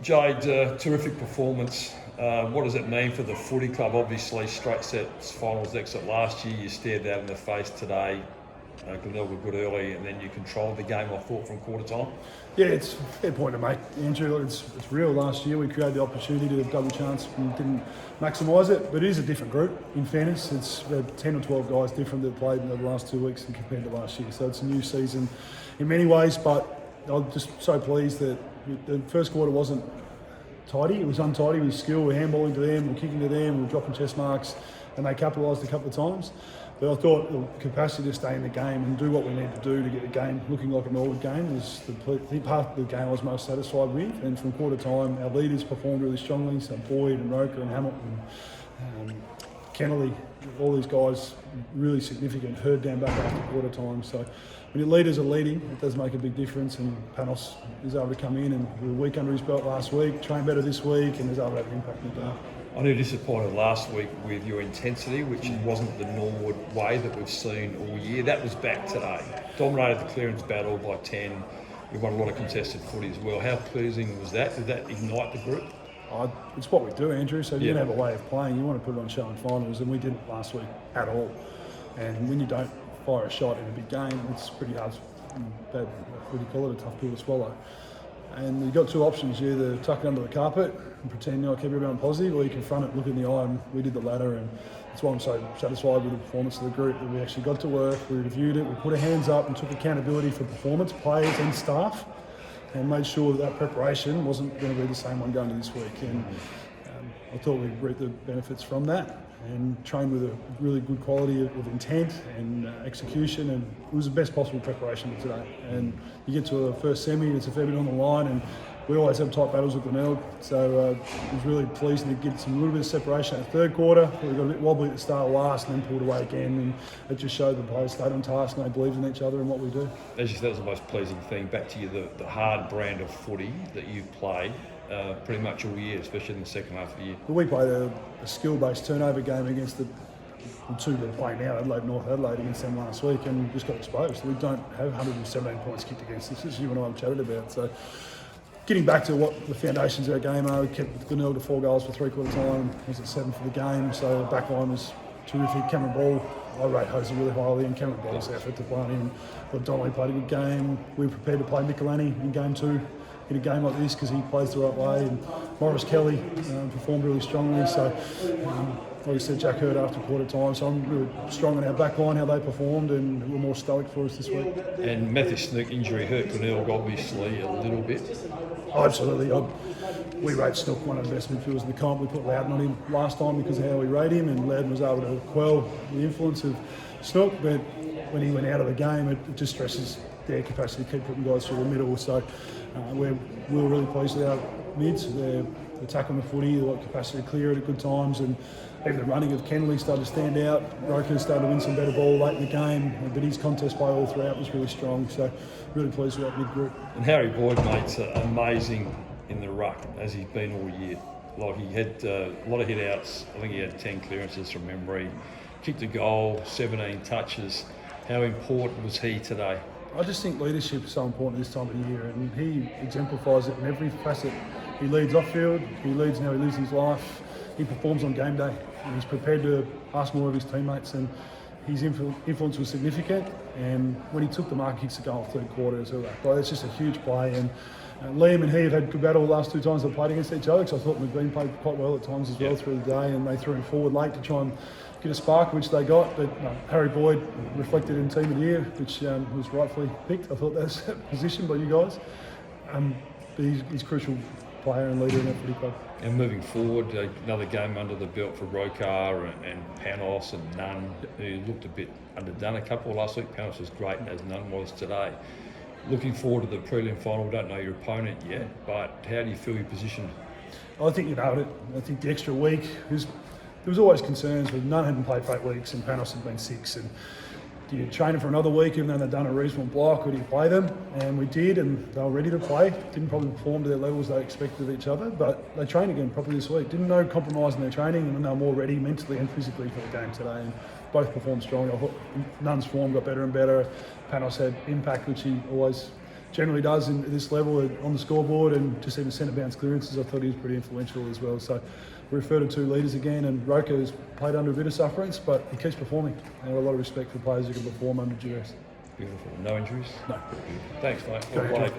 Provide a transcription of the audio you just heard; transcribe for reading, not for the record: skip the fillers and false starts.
Jade, terrific performance. What does it mean for the footy club? Obviously, straight sets finals exit last year. You stared that in the face today. Glenelg were good early, and then you controlled the game, I thought, from quarter time. Yeah, it's a fair point to make, Andrew. It's real. Last year we created the opportunity to double chance and didn't maximise it, but it is a different group, in fairness. It's 10 or 12 guys different that played in the last 2 weeks compared to last year. So it's a new season in many ways, but I'm just so pleased that the first quarter wasn't tidy. It was untidy with skill. We're handballing to them, we're kicking to them, we're dropping chest marks, and they capitalised a couple of times. But I thought the capacity to stay in the game and do what we need to do to get the game looking like a Norwood game was the part of the game I was most satisfied with. And from quarter time, our leaders performed really strongly. So Boyd and Roker and Hamilton, Kennelly, all these guys really significant. Herd down back after quarter time. So when your leaders are leading, it does make a big difference. And Panos is able to come in and with a week under his belt last week, train better this week, and is able to have an impact in the game. I knew disappointed last week with your intensity, which wasn't the Norwood way that we've seen all year. That was back today. Dominated the clearance battle by 10. We won a lot of contested footy as well. How pleasing was that? Did that ignite the group? It's what we do, Andrew. So you're going to have a way of playing. You want to put it on show in finals, and we didn't last week at all. And when you don't fire a shot in a big game, it's pretty hard. What do you call it? A tough pill to swallow. And you've got two options. You either tuck it under the carpet and pretend you're like everyone positive, or you confront it, look in the eye, and we did the latter. And that's why I'm so satisfied with the performance of the group, that we actually got to work, we reviewed it, we put our hands up and took accountability for performance, players and staff, and made sure that preparation wasn't going to be the same one going to this week. And I thought we'd reap the benefits from that and trained with a really good quality of intent and execution, and it was the best possible preparation for today. And you get to a first semi, it's a fair bit on the line, and we always have tight battles with Glenelg, so it was really pleasing to get a little bit of separation in the third quarter. We got a bit wobbly at the start of last and then pulled away again, and it just showed the players stayed on task and they believed in each other and what we do. As you said, that was the most pleasing thing. Back to you, the hard brand of footy that you've played pretty much all year, especially in the second half of the year. We played a skill-based turnover game against the two that are playing now, Adelaide, North Adelaide, against them last week, and just got exposed. We don't have 117 points kicked against us, as you and I have chatted about. So getting back to what the foundations of our game are, we kept Glenelg to 4 goals for three-quarter time, was at 7 for the game, so the back line was terrific. Cameron Ball, I rate Hosey really highly, and Cameron Ball's effort to play on him. But Donnelly played a good game. We were prepared to play Michelani in game 2 in a game like this because he plays the right way, and Morris Kelly performed really strongly. So, like I said, Jack Hurd after quarter time. So I'm really strong on our back line, how they performed, and were more stoic for us this week. And Matthew Snook injury hurt Glenelg obviously a little bit. Oh, absolutely. We rate Snook one of the best midfielders in the comp. We put Loudon on him last time because of how we rate him, and Loudon was able to quell the influence of Snook. But when he went out of the game, it just stresses their capacity to keep putting guys through the middle. So we're really pleased with our mids. They're attacking the footy, they've got capacity to clear it at good times, and even the running of Kennelly started to stand out. Roker started to win some better ball late in the game, but his contest play all throughout was really strong. So really pleased with that mid group. And Harry Boyd, mate's amazing in the ruck, as he's been all year. Like, he had a lot of hit outs. I think he had 10 clearances from memory. Kicked a goal, 17 touches. How important was he today? I just think leadership is so important this time of year, and he exemplifies it in every facet. He leads off field, he leads how he lives his life, he performs on game day, and he's prepared to ask more of his teammates, and his influence was significant. And when he took the mark, kicks the goal in the third quarter as well. It's just a huge play, and Liam and he have had good battle the last 2 times they've played against each other, because I thought McBean played quite well at times as well through the day, and they threw him forward late to try and get a spark, which they got. But Harry Boyd reflected in Team of the Year, which was rightfully picked. I thought that was positioned by you guys. But he's a crucial player and leader in that footy club. And moving forward, another game under the belt for Rokar and Panos and Nunn, who looked a bit underdone a couple last week. Panos was great, as Nunn was today. Looking forward to the prelim final. We don't know your opponent yet, but how do you feel you're positioned? I think you nailed it. I think the extra week, there was always concerns with Nunn hadn't played for 8 weeks and Panos had been 6. And do you train them for another week even though they've done a reasonable block, or do you play them? And we did, and they were ready to play. Didn't probably perform to their levels they expected of each other, but they trained again properly this week. Didn't know compromise in their training, and they were more ready mentally and physically for the game today. And both performed strongly. I thought Nunn's form got better and better. Panos had impact, which he always generally does in this level on the scoreboard, and just even centre bounce clearances. I thought he was pretty influential as well. So we refer to 2 leaders again, and Roker has played under a bit of sufferance, but he keeps performing. And I have a lot of respect for players who can perform under duress. Beautiful. No injuries? No. Thanks, mate. Go, Well,